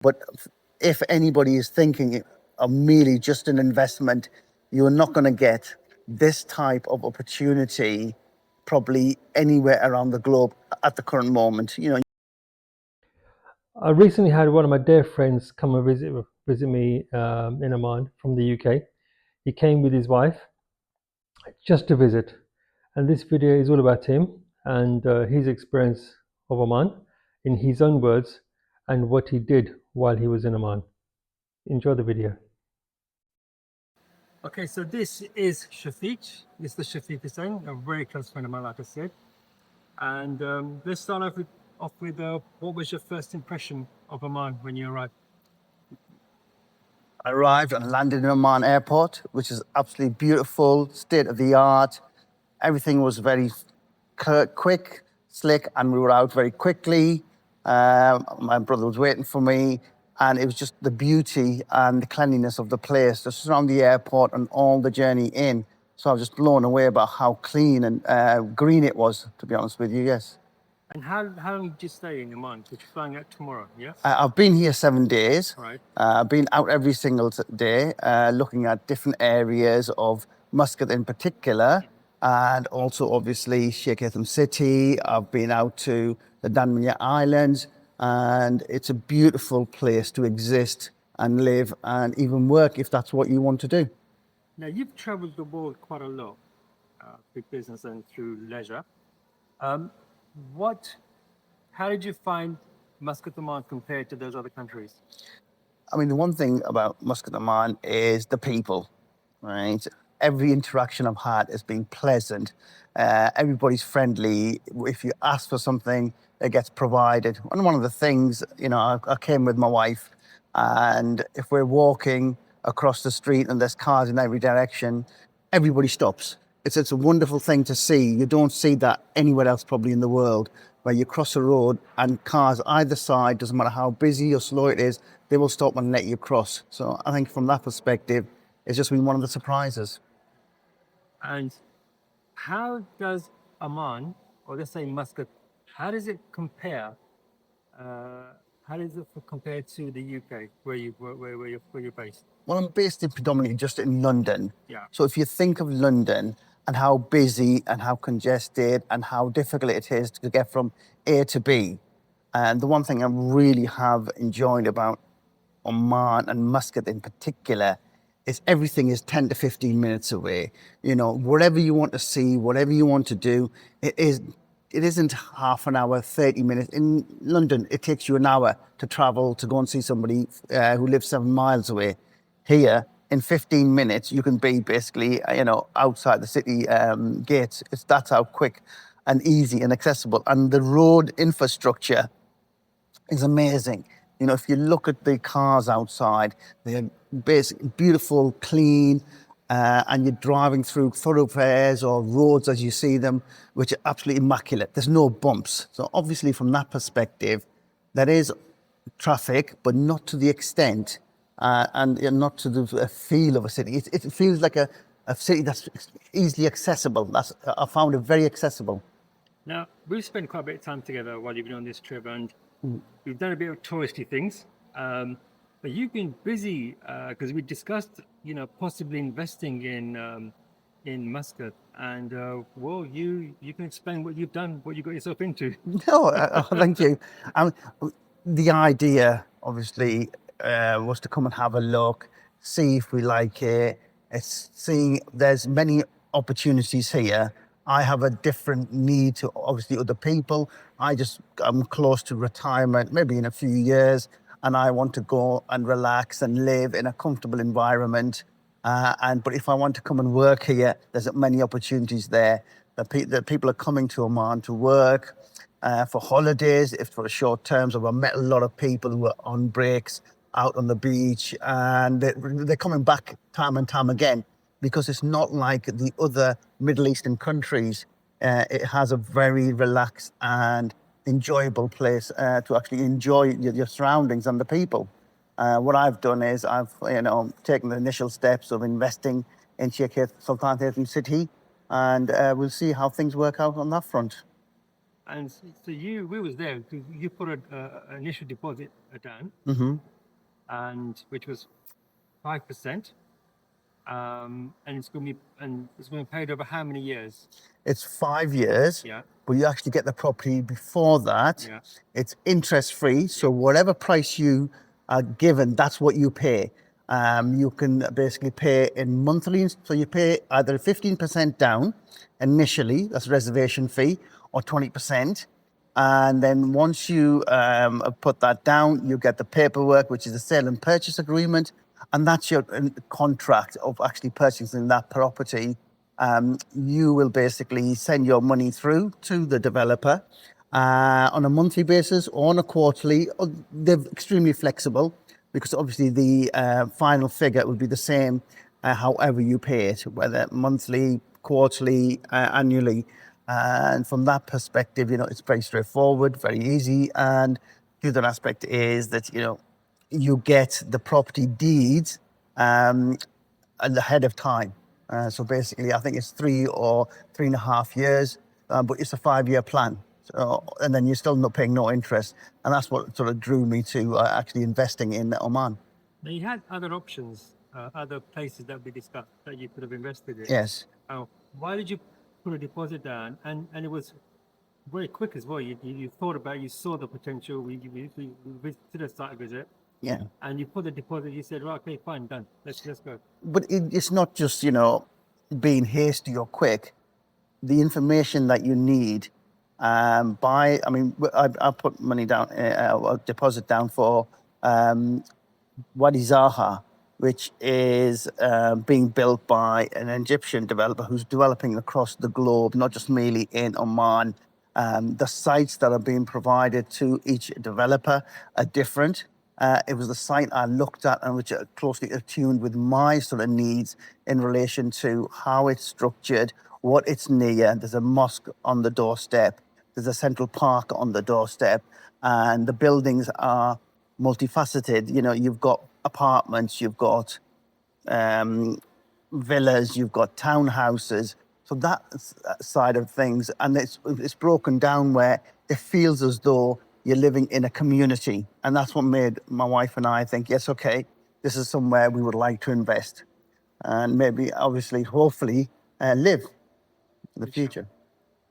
But if anybody is thinking of merely just an investment, you're not going to get this type of opportunity probably anywhere around the globe at the current moment. I recently had one of my dear friends come and visit me in Oman from the UK. He came with his wife just to visit, and this video is all about him and his experience of Oman in his own words and what he did while he was in Oman. Enjoy the video. Okay, so this is Shafiq. This is the Shafiq Hussain, a very close friend of mine, like I said. And let's start off with what was your first impression of Oman when you arrived? I arrived and landed in Oman airport, which is absolutely beautiful, state of the art. Everything was very quick, slick, and we were out very quickly. My brother was waiting for me, and it was just the beauty and the cleanliness of the place, just around the airport and all the journey in. So I was just blown away about how clean and green it was, to be honest with you, yes. And how long did you stay in Oman? Because you're flying out tomorrow, yeah? I've been here 7 days. Right. I've been out every single day, looking at different areas of Muscat in particular, and also obviously Sheikh Hitham City. I've been out to the Danmanya Islands, and it's a beautiful place to exist and live and even work if that's what you want to do. Now, you've traveled the world quite a lot, through business and through leisure. How did you find Muscat, Oman compared to those other countries? I mean, the one thing about Muscat Oman is the people, right? Every interaction I've had has been pleasant. Everybody's friendly. If you ask for something, it gets provided. And one of the things, I came with my wife, and if we're walking across the street and there's cars in every direction, everybody stops. It's a wonderful thing to see. You don't see that anywhere else probably in the world, where you cross a road and cars either side, doesn't matter how busy or slow it is, they will stop and let you cross. So I think from that perspective, it's just been one of the surprises. And how does Oman, or let's say Muscat, how does it compare? How does it compare to the UK, where you're based? Well, I'm based predominantly just in London. Yeah. So if you think of London and how busy and how congested and how difficult it is to get from A to B, and the one thing I really have enjoyed about Oman and Muscat in particular is everything is 10 to 15 minutes away. Whatever you want to see, whatever you want to do, it isn't half an hour, 30 minutes. In London, it takes you an hour to travel to go and see somebody who lives 7 miles away. Here, in 15 minutes, you can be basically, outside the city gates. That's how quick and easy and accessible. And the road infrastructure is amazing. If you look at the cars outside, they're basically beautiful, clean, and you're driving through thoroughfares or roads as you see them, which are absolutely immaculate. There's no bumps. So obviously from that perspective, there is traffic, but not to the extent and not to the feel of a city. It feels like a city that's easily accessible. I found it very accessible. Now, we've spent quite a bit of time together while you've been on this trip, and we've done a bit of touristy things. But you've been busy because we discussed, possibly investing in Muscat, and you can explain what you've done, what you got yourself into. No, thank you. The idea, obviously, was to come and have a look, see if we like it. It's seeing there's many opportunities here. I have a different need to obviously other people. I'm close to retirement, maybe in a few years, and I want to go and relax and live in a comfortable environment. But if I want to come and work here, there's many opportunities there. The people are coming to Oman to work for holidays, if for short terms. I've met a lot of people who are on breaks out on the beach, and they're coming back time and time again, because it's not like the other Middle Eastern countries. It has a very relaxed and enjoyable place to actually enjoy your surroundings and the people. What I've done is I've taken the initial steps of investing in Sheikh Sultan Hitham City, and we'll see how things work out on that front. And so we was there because you put an initial deposit down, Mm-hmm. and which was 5%, and it's going to be paid over how many years? It's 5 years, Yeah, but you actually get the property before that. yeah, It's interest free, so whatever price you are given, that's what you pay. You can basically pay in monthly, so you pay either 15% down initially, that's reservation fee, or 20%. And then once you put that down, you get the paperwork, which is a sale and purchase agreement, and that's your contract of actually purchasing that property. You will basically send your money through to the developer on a monthly basis or on a quarterly. They're extremely flexible because obviously the final figure will be the same however you pay it, whether monthly, quarterly, annually. And from that perspective, it's very straightforward, very easy. And the other aspect is that, you get the property deeds ahead of time. So basically, I think it's 3 or 3.5 years, but it's a 5-year plan. So, and then you're still not paying no interest. And that's what sort of drew me to actually investing in Oman. now you had other options, other places that we discussed that you could have invested in. Yes. Why did you put a deposit down? And it was very quick as well. You thought about it, you saw the potential. We did a site visit, Yeah. and you put the deposit. You said, right, okay, fine, done. Let's go. But it's not just, being hasty or quick. The information that you need I put money down, a deposit down for Wadi Zaha, which is being built by an Egyptian developer who's developing across the globe, not just merely in Oman. The sites that are being provided to each developer are different. It was the site I looked at and which are closely attuned with my sort of needs in relation to how it's structured, what it's near. There's a mosque on the doorstep. There's a central park on the doorstep, and the buildings are multifaceted. You've got apartments, you've got villas, you've got townhouses. So that side of things, and it's broken down where it feels as though you're living in a community, and that's what made my wife and I think, yes, okay, this is somewhere we would like to invest, and maybe, obviously, hopefully, live in the future.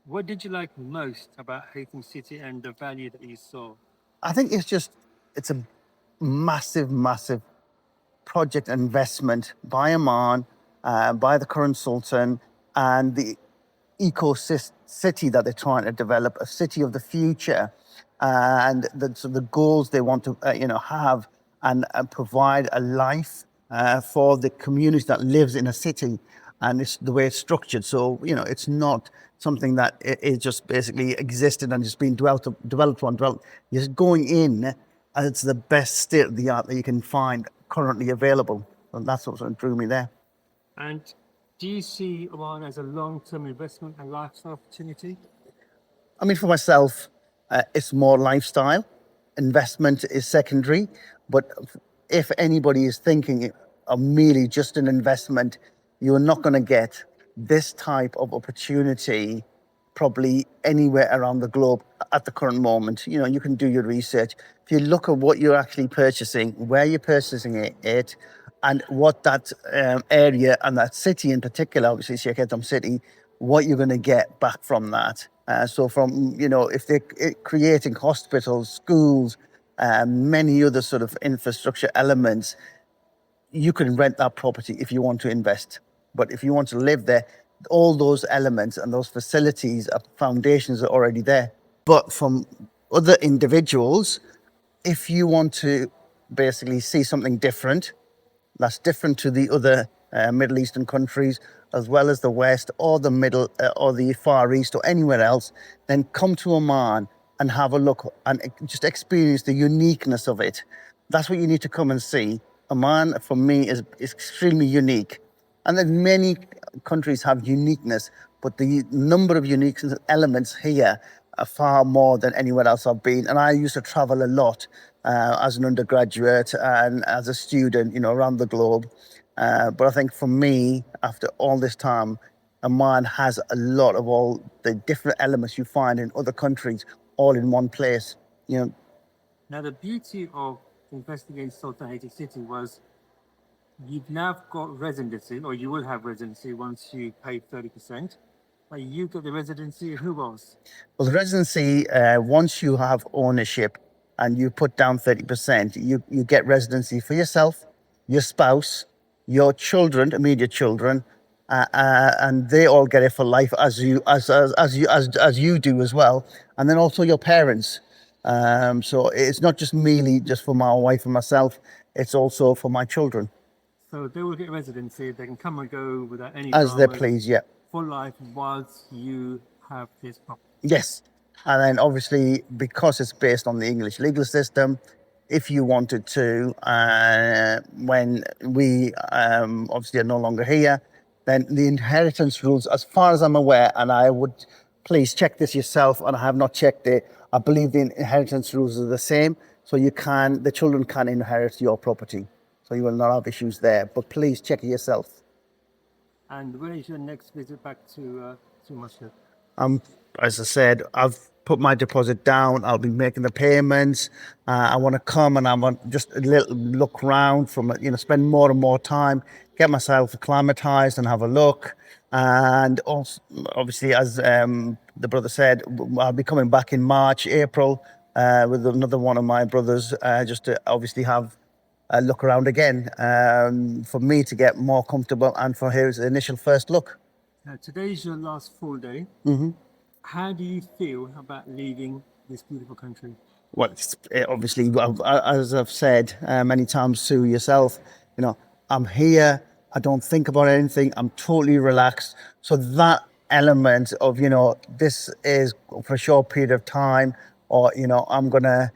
What did you like most about Haytham City and the value that you saw? I think it's a massive, massive project investment by Oman, by the current Sultan, and the city that they're trying to develop, a city of the future, and the goals they want to, have and provide a life for the community that lives in a city, and it's the way it's structured. So it's not something that it just basically existed and just being developed on. You're just going in, and it's the best state of the art that you can find currently available, and that's what sort of drew me there. And do you see Oman as a long-term investment and lifestyle opportunity? I mean, for myself, it's more lifestyle. Investment is secondary. But if anybody is thinking of merely just an investment, you're not going to get this type of opportunity probably anywhere around the globe at the current moment. You can do your research. If you look at what you're actually purchasing, where you're purchasing it, and what that area and that city in particular, obviously Sheikh Edom City, what you're going to get back from that. So from, if they're creating hospitals, schools, many other sort of infrastructure elements, you can rent that property if you want to invest. But if you want to live there, all those elements and those facilities, foundations are already there. But from other individuals, if you want to basically see something different, that's different to the other Middle Eastern countries, as well as the West or the Middle or the Far East or anywhere else, then come to Oman and have a look and just experience the uniqueness of it. That's what you need to come and see. Oman, for me, is extremely unique. And then many countries have uniqueness, but the number of unique elements here are far more than anywhere else I've been. And I used to travel a lot as an undergraduate and as a student, around the globe. But I think for me, after all this time, Oman has a lot of all the different elements you find in other countries, all in one place. You know, Now, the beauty of investing in Sultan Haiti City was you've now got residency, or you will have residency once you pay 30%. But you get the residency, who else? well, the residency, once you have ownership and you put down 30%, you get residency for yourself, your spouse, your children, immediate children, and they all get it for life as you do as well, and then also your parents. So it's not just merely just for my wife and myself; it's also for my children, So they will get residency, they can come and go without any as they dramas please. Yeah. for life whilst you have this property. Yes. And then obviously, because it's based on the English legal system, if you wanted to, when we obviously are no longer here, then the inheritance rules, as far as I'm aware, and I would please check this yourself, and I have not checked it, I believe the inheritance rules are the same. So the children can inherit your property. So you will not have issues there. But please check it yourself. And when is your next visit back to Moscow? As I said, I've put my deposit down. I'll be making the payments. I want to come and I want just a little look around spend more and more time, get myself acclimatized and have a look. And also, obviously, as the brother said, I'll be coming back in March, April, with another one of my brothers, just to obviously have a look around again, for me to get more comfortable and for his initial first look. Today is your last full day. How do you feel about leaving this beautiful country? Well, obviously, as I've said many times to yourself, I'm here. I don't think about anything. I'm totally relaxed. So that element of, this is for a short period of time, or, I'm going to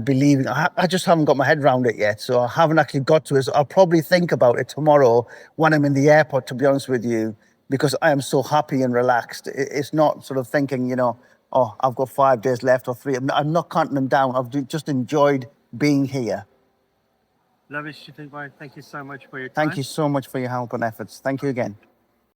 be leaving. I just haven't got my head around it yet. So I haven't actually got to it. So I'll probably think about it tomorrow when I'm in the airport, to be honest with you, because I am so happy and relaxed. It's not sort of thinking, oh, I've got 5 days left or 3. I'm not counting them down. Just enjoyed being here. Lavish, thank you so much for your time. Thank you so much for your help and efforts. Thank you again.